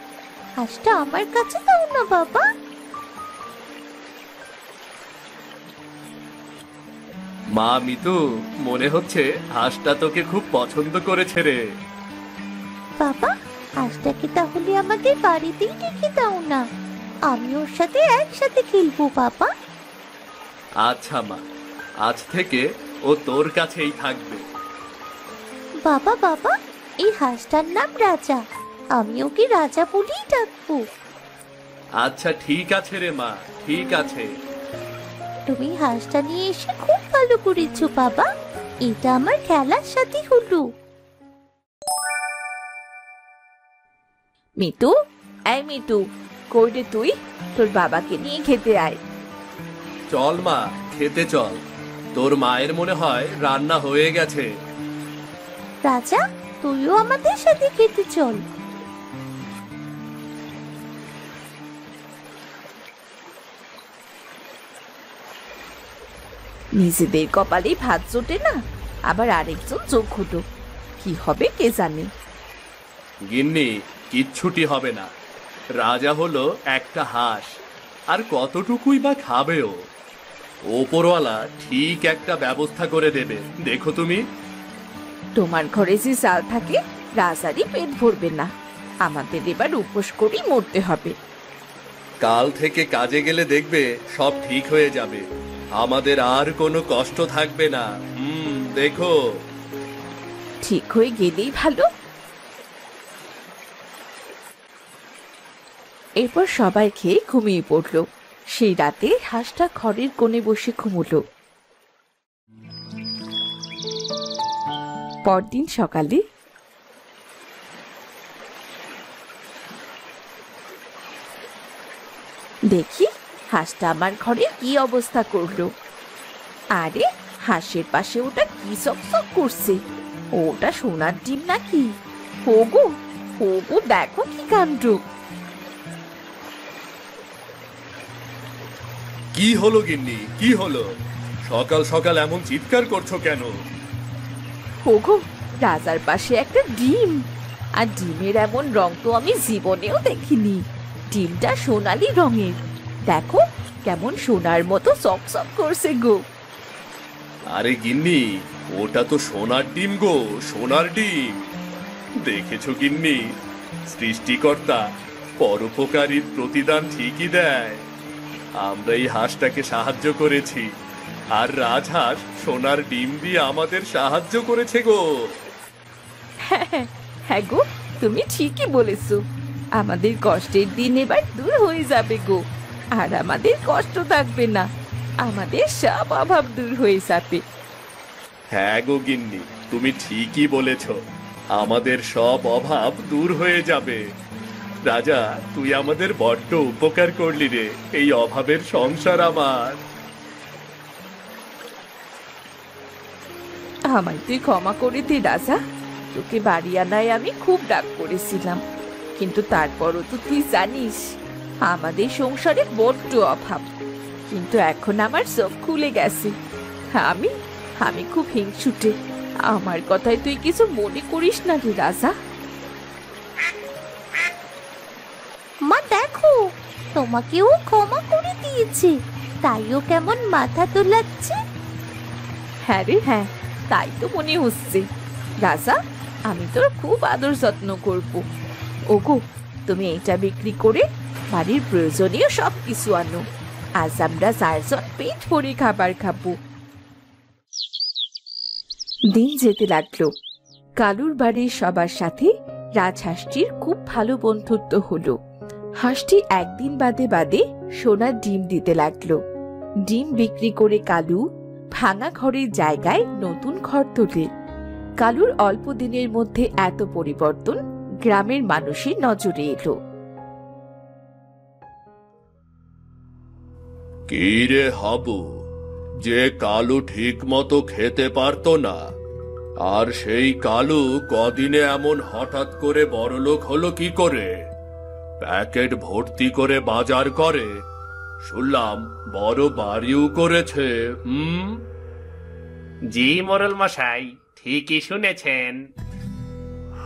S2: হাঁসটা আমার কাছে দাও না বাবা।
S1: মা মিতু, মনে হচ্ছে হাঁসটা তোকে খুব পছন্দ করেছে রে।
S2: বাবা, হাঁসটাকে তাহলে আমাদের বাড়িতেই রেখে দাও না, আমি ওর সাথে একসাথে খেলবো বাবা।
S1: আচ্ছা মা, আজ থেকে ও তোর কাছেই থাকবে।
S2: বাবা বাবা, এই হাঁসটার নাম রাজা, আমি ওকে রাজা বলেই ডাকবো।
S1: আচ্ছা ঠিক আছে রে মা, ঠিক আছে।
S2: তুমি হাঁসটা নিয়ে এসে খুব ভালো করেছো বাবা, এটা আমার খেলার সাথে হলো।
S3: মিতু, এই মিতু, কই রে তুই? তোর বাবাকে নিয়ে খেতে আয়।
S1: চল মা, খেতে চল। তোর মায়ের মনে হয় রান্না হয়ে গেছে।
S2: রাজা, তুইও আমাদের সাথে খেতে চল।
S3: নিজেদের কপালে ভাত জোটে না, আবার আরেকজন যোগ হলো। কি হবে কে জানে।
S1: গিন্নি, কিচ্ছুটি হবে না। রাজা হলো একটা হাঁস, আর কতটুকুই বা খাবেও। ওপরওয়ালা ঠিক একটা ব্যবস্থা করে দেবে, দেখো তুমি।
S3: তোমার ঘরে যে চাল থাকে রাজারই পেট ভরবে না, আমাদের এবার উপোস করেই মরতে হবে।
S1: কাল থেকে কাজে গেলে দেখবে সব ঠিক হয়ে যাবে, আমাদের আর কোনো কষ্ট থাকবে না। দেখো।
S3: ঠিক হয়ে গেলেই ভালো। এরপর সবাই খেয়ে ঘুমিয়ে পড়ল। সেই রাতে হাঁসটা ঘরের কোণে বসে ঘুমুলো। পরদিন সকালে দেখি হাঁসটা আমার ঘরে কি অবস্থা করলো। আরে, হাঁসের পাশে ওটা কি চকচক করছে? ওটা সোনার ডিম নাকি? ওগো, ওগো, দেখো কি কাণ্ড!
S1: কি হলো গিন্নি, কি হলো? সকাল সকাল এমন চিৎকার করছো কেন?
S3: ওগো, রাজার পাশে একটা ডিম, আর ডিমের এমন রং তো আমি জীবনেও দেখিনি। ডিমটা সোনালি রঙের, দেখো কেমন সোনার মতো চকচক করছে গো।
S1: আরে গিন্নি, ওটা তো সোনার ডিম গো, সোনার ডিম। দেখেছো গিন্নি, সৃষ্টিকর্তা পরোপকারীর প্রতিদান ঠিকই দেয়। আমরা এই হাঁসটাকে সাহায্য করেছি, আর রাজহাঁস সোনার ডিম দিয়ে আমাদের সাহায্য করেছে গো।
S3: হ্যাঁ গো, তুমি ঠিকই বলেছো। আমাদের কষ্টের দিন এবার দূর হয়ে যাবে গো, আর আমাদের কষ্ট থাকবে না, আমাদের সব অভাব দূর হয়ে যাবে।
S1: হ্যাঁ গো গিন্নি, তুমি ঠিকই বলেছ, আমাদের সব অভাব দূর হয়ে যাবে। রাজা, তুই আমাদের বড্ড উপকার করলি রে, এই অভাবের সংসার আমার।
S3: আমায় তুই ক্ষমা করে দে রাজা, তোকে বাড়ি আনায় আমি খুব রাগ করেছিলাম, কিন্তু তারপরও তো তুই জানিস আমাদের সংসারে বড্ড অভাব। কিন্তু এখন আমার চোখ খুলে গেছে। আমি আমি খুব হিংসুটে, আমার কথায় তুই কিছু মনে করিস না রে রাজা।
S2: মা দেখো, তোমাকেও ক্ষমা করে দিয়েছে, তাইও কেমন মাথা তোলাচ্ছে।
S3: হ্যাঁ রে হ্যাঁ, তাই তো মনে হচ্ছে। রাজা, আমি তোর খুব আদর যত্ন করব। ওগো, তুমি এটা বিক্রি করে বাড়ির প্রয়োজনীয় সব কিছু আনো। আজ আমরা 4 জন পেট ভরে খাবার খাবো। দিন যেতে লাগলো। কালুর বাড়ির সবার সাথে রাজহাঁসটির খুব ভালো বন্ধুত্ব হলো। হাঁসটি একদিন বাদে বাদে সোনার ডিম দিতে লাগলো। ডিম বিক্রি করে কালু ভাঙা ঘরের জায়গায় নতুন ঘর তোলে। কালুর অল্প দিনের মধ্যে এত পরিবর্তন গ্রামের মানুষের নজরে এলো।
S1: কি রে হাবু, যে কালু ঠিক মতো খেতে পারতো না, আর সেই কালু কদিনে এমন হঠাৎ করে বড়লোক হলো কি করে? প্যাকেট ভর্তি করে বাজার করে, শুনলাম বড় বাড়িও করেছে।
S4: জি মোড়ল মশাই, ঠিকই শুনেছেন।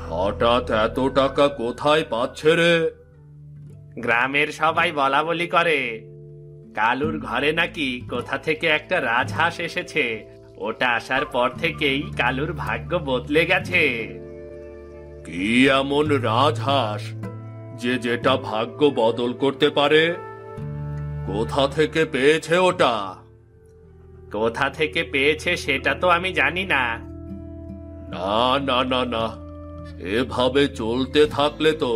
S1: হঠাৎ এত টাকা কোথায় পাচ্ছে রে?
S4: গ্রামের সবাই বলা বলি করে কালুর ঘরে নাকি কোথা থেকে একটা রাজহাঁস এসেছে, ওটা আসার পর থেকেই কালুর ভাগ্য বদলে গেছে।
S1: কি এমন রাজহাঁস যে যেটা ভাগ্য বদল করতে পারে? কোথা থেকে পেয়েছে ওটা?
S4: কোথা থেকে পেয়েছে সেটা তো আমি জানি না।
S1: না না না না, এভাবে চলতে থাকলে তো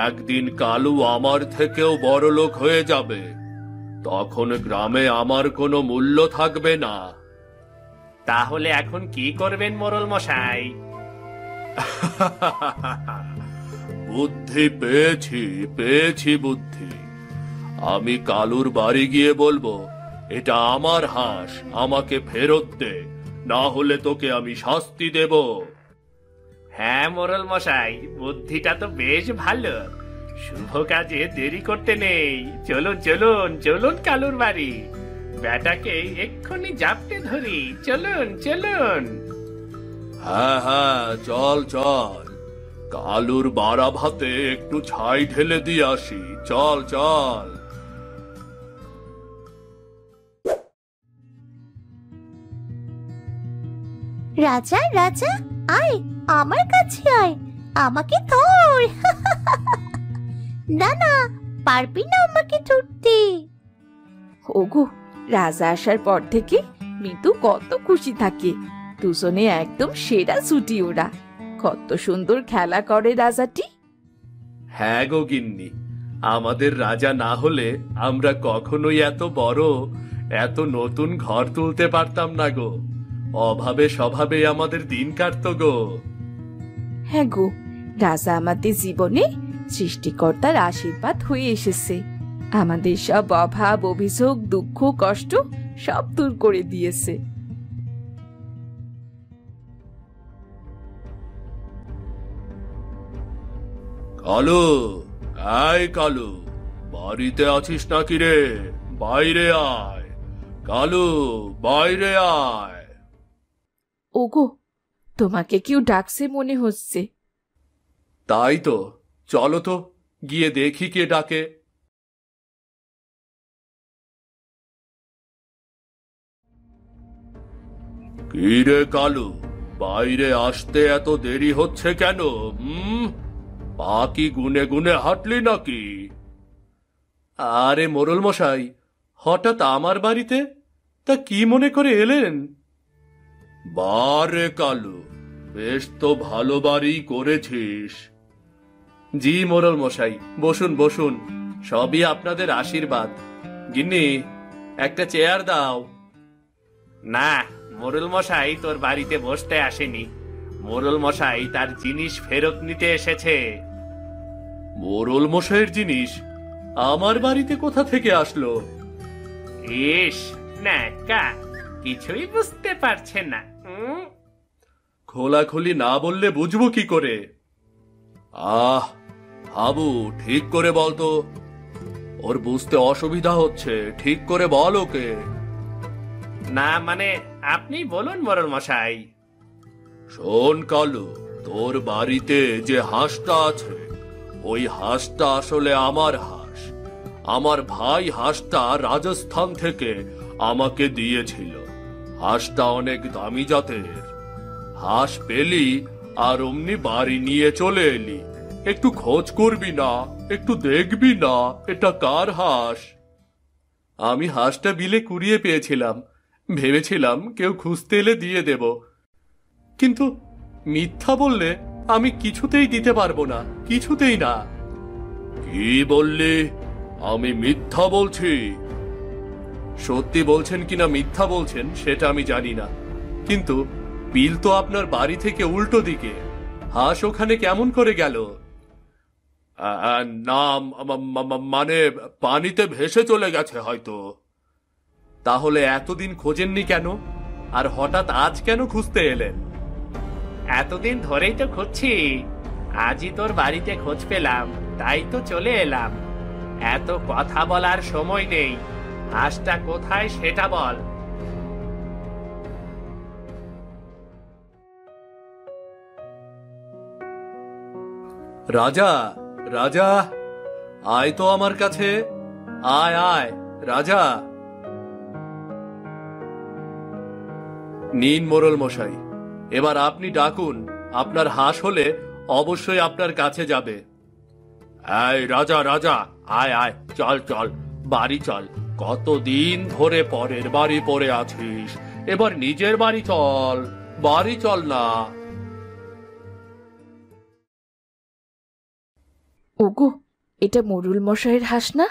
S1: একদিন কালু আমার থেকেও বড় লোক হয়ে যাবে। তখন গ্রামে আমার কোনো মূল্য থাকবে না।
S4: তাহলে এখন কি করবেন মোড়ল মশাই?
S1: বুদ্ধি পেয়েছি বুদ্ধি। আমি কালুর বাড়ি গিয়ে বলবো, এটা আমার হাঁস, আমাকে ফেরত দে, না হলে তোকে আমি শাস্তি দেব।
S4: হ্যাঁ মোড়ল মশাই, বুদ্ধিটা তো বেশ ভালো। শুভ কাজে দেরি করতে নেই। চলুন চলুন চলুন কালুর বাড়ি, বেটাকে এক্ষুনি জাপটে ধরি। চলুন চলুন।
S1: হ্যাঁ, চল চল, কালুর বাড়া ভাতে একটু ছাই ঢেলে দিয়ে আসি। চল চল।
S2: রাজা রাজা আয়, আমার কাছে আয়, আমাকে ধর। না না, পারবি না আমাকে ধরতে।
S3: ওগো, রাজা আসার পর থেকে মিতু কত খুশি থাকে। দুজনে একদম সেরা ছুটি ওরা। কত সুন্দর খেলা করে রাজাটি।
S1: হ্যাঁ গো গিন্নি, আমাদের রাজা না হলে আমরা কখনোই এত বড়, এত নতুন ঘর তুলতে পারতাম না গো। অভাবে স্বভাবে আমাদের দিন কাটতো গো।
S3: হ্যাঁ গো, রাজা আমাদের জীবনে সৃষ্টিকর্তার আশীর্বাদ হয়ে এসেছে। আমাদের সব অভাব, অভিযোগ, দুঃখ, কষ্ট সব দূর করে দিয়েছে।
S1: কালু, আয় কালু, বাড়িতে আছিস নাকি রে? বাইরে আয় কালু, বাইরে আয়।
S3: ওগো, তোমাকে কেউ ডাকছে মনে হচ্ছে।
S1: তাই তো, চলো তো গিয়ে দেখি কে ডাকে। কি রে কালু, বাইরে আসতে এত দেরি হচ্ছে কেন? পা কি গুনে গুনে হাঁটলি নাকি? আরে মোড়ল মশাই, হঠাৎ আমার বাড়িতে? তা কি মনে করে এলেন? বারে কালু, বেশ তো ভালো বাড়ি করেছিস। জি মোড়ল মশাই, বসুন বসুন, সবই আপনাদের আশীর্বাদ। গিন্নি, একটা চেয়ার দাও।
S4: না, মোড়ল মশাই তোর বাড়িতে বসতে আসেনি। মোড়ল মশাই তার জিনিস ফেরত নিতে এসেছে।
S1: মোড়ল মশাইয়ের জিনিস আমার বাড়িতে কোথা থেকে আসলো?
S4: ইস, না কা কিছুই বুঝতে পারছে না।
S1: খোলাখুলি না বললে বুঝবো কি করে? হাবু, ঠিক করে বলতো, ওর বুঝতে অসুবিধা হচ্ছে, ঠিক করে বল ওকে।
S4: না মানে আপনি বলুন মোড়ল মশাই।
S1: শোন কালু, তোর বাড়িতে যে হাঁসটা আছে, ওই হাঁসটা আসলে আমার হাঁস। আমার ভাই হাঁসটা রাজস্থান থেকে আমাকে দিয়েছিল। হাঁসটা অনেক দামি জাতের। হাঁস পেলি আর অমনি বাড়ি নিয়ে চলে এলি। একটু খোঁজ করবি না, একটু দেখবি না এটা কার হাঁস? আমি হাঁসটা বিলে কুড়িয়ে পেয়েছিলাম, ভেবেছিলাম কেউ খুঁজতে এলে দিয়ে দেব। কিন্তু মিথ্যা বললে আমি কিছুতেই দিতে পারবো না, কিছুতেই না। কি বললি? আমি মিথ্যা বলছি? সত্যি বলছেন কিনা মিথ্যা বলছেন সেটা আমি জানি না, কিন্তু বিল তো আপনার বাড়ি থেকে উল্টো দিকে। হাঁস ওখানে কেমন করে গেল? না, মানে পানিতে ভেসে চলে গেছে হয়তো। তাহলে এতদিন খোঁজেননি কেন? আর হঠাৎ আজ কেন খুঁজতে এলেন?
S4: এতদিন ধরেই তো খুঁজছি, আজই তোর বাড়িতে খোঁজ পেলাম, তাই তো চলে এলাম। এত কথা বলার সময় নেই, হাঁসটা কোথায় সেটা বল।
S1: রাজা, রাজা, আয় তো আমার কাছে, আয় আয় রাজা। নিন মোড়ল মশাই, এবার আপনি ডাকুন। আপনার হাঁস হলে অবশ্যই আপনার কাছে যাবে। এই রাজা, রাজা, আয় আয়, চল চল, বাড়ি চল। কতদিন ধরে পরের বাড়ি পড়ে আছিস, এবার নিজের বাড়ি চল, বাড়ি চল না।
S3: ওগো, এটা মোড়ল মশাইয়ের হাঁস না?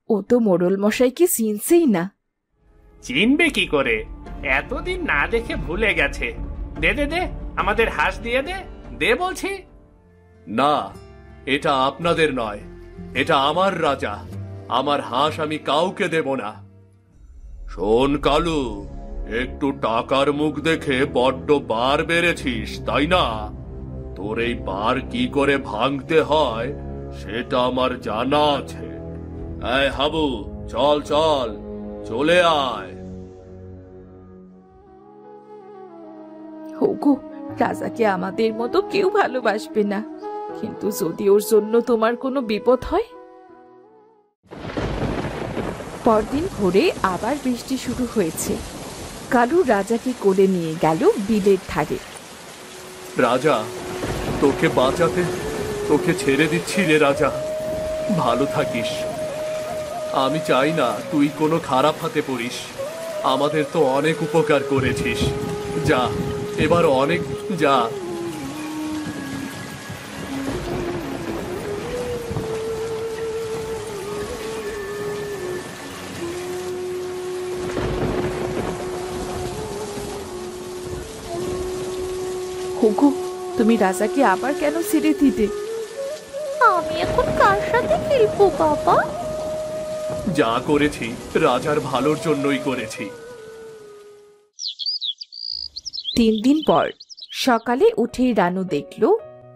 S3: ও তো মোড়ল মশাইকে চিনছেই না।
S4: চিনবে কি করে? এতদিন না দেখে ভুলে গেছে। দে দে দে, আমাদের হাঁস দিয়ে দে, দে বলছি।
S1: না, এটা আপনাদের নয়, এটা আমার রাজা। আমার হাঁস আমি কাউকে দেব না। শোন কালু, একটু টাকার মুখ দেখে বড্ড বার বেড়েছিস, তাই না? তোর এই বার কি করে ভাঙতে হয় সেটা আমার জানা আছে। এই হাবু, চল চল, চলে আয়।
S3: ওগো, রাজাকে আমাদের মতো কেউ ভালোবাসবে না, কিন্তু যদি ওর জন্য তোমার কোনো বিপদ হয়। পরদিন ভোরে আবার বৃষ্টি শুরু হয়েছে। কালু রাজাকে কোলে নিয়ে গেল বিলের ধারে।
S1: রাজা, তোকে বাঁচাতে তোকে ছেড়ে দিচ্ছি রে রাজা, ভালো থাকিস। আমি চাই না তুই কোনো খারাপ হাতে পড়িস। আমাদের তো অনেক উপকার করেছিস। যা, এবার অনেক যা।
S3: ওগো, তুমি রাজাকে আবার কেন ছেড়ে দিতে?
S2: আমি এখন কার সাথে খেলবো বাবা?
S1: যা করেছি রাজার ভালোর জন্যই করেছি।
S3: 3 দিন পর সকালে উঠেই রানু দেখল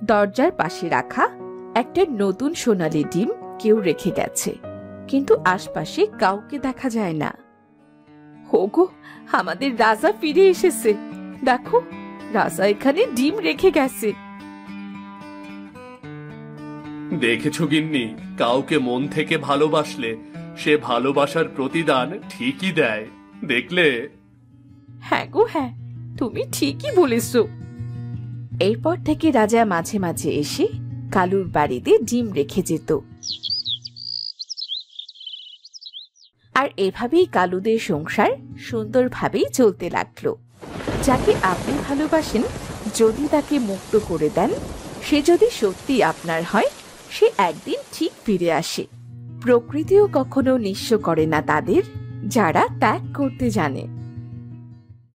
S3: দরজার পাশে রাখা একটা নতুন সোনালি ডিম কেউ রেখে গেছে, কিন্তু আশপাশে কাউকে দেখা যায় না। ওগো, আমাদের রাজা ফিরে এসেছে। দেখো, রাজা এখানে ডিম রেখে গেছে।
S1: দেখেছো গিন্নি, কাউকে মন থেকে ভালোবাসলে সে ভালোবাসার প্রতিদান ঠিকই দেয়। দেখলে?
S3: হ্যাঁ গো হ্যাঁ, তুমি ঠিকই বলেছো। এরপর থেকে রাজা মাঝে মাঝে এসে কালুর বাড়িতে ডিম রেখে যেত। আর এভাবেই কালুদের সংসার সুন্দরভাবেই চলতে লাগলো। যাকে আপনি ভালোবাসেন, যদি তাকে মুক্ত করে দেন, সে যদি সত্যি আপনার হয়, সে একদিন ঠিক ফিরে আসে। প্রকৃতিও কখনো নিঃস্ব করে না তাদের যারা ত্যাগ করতে জানে।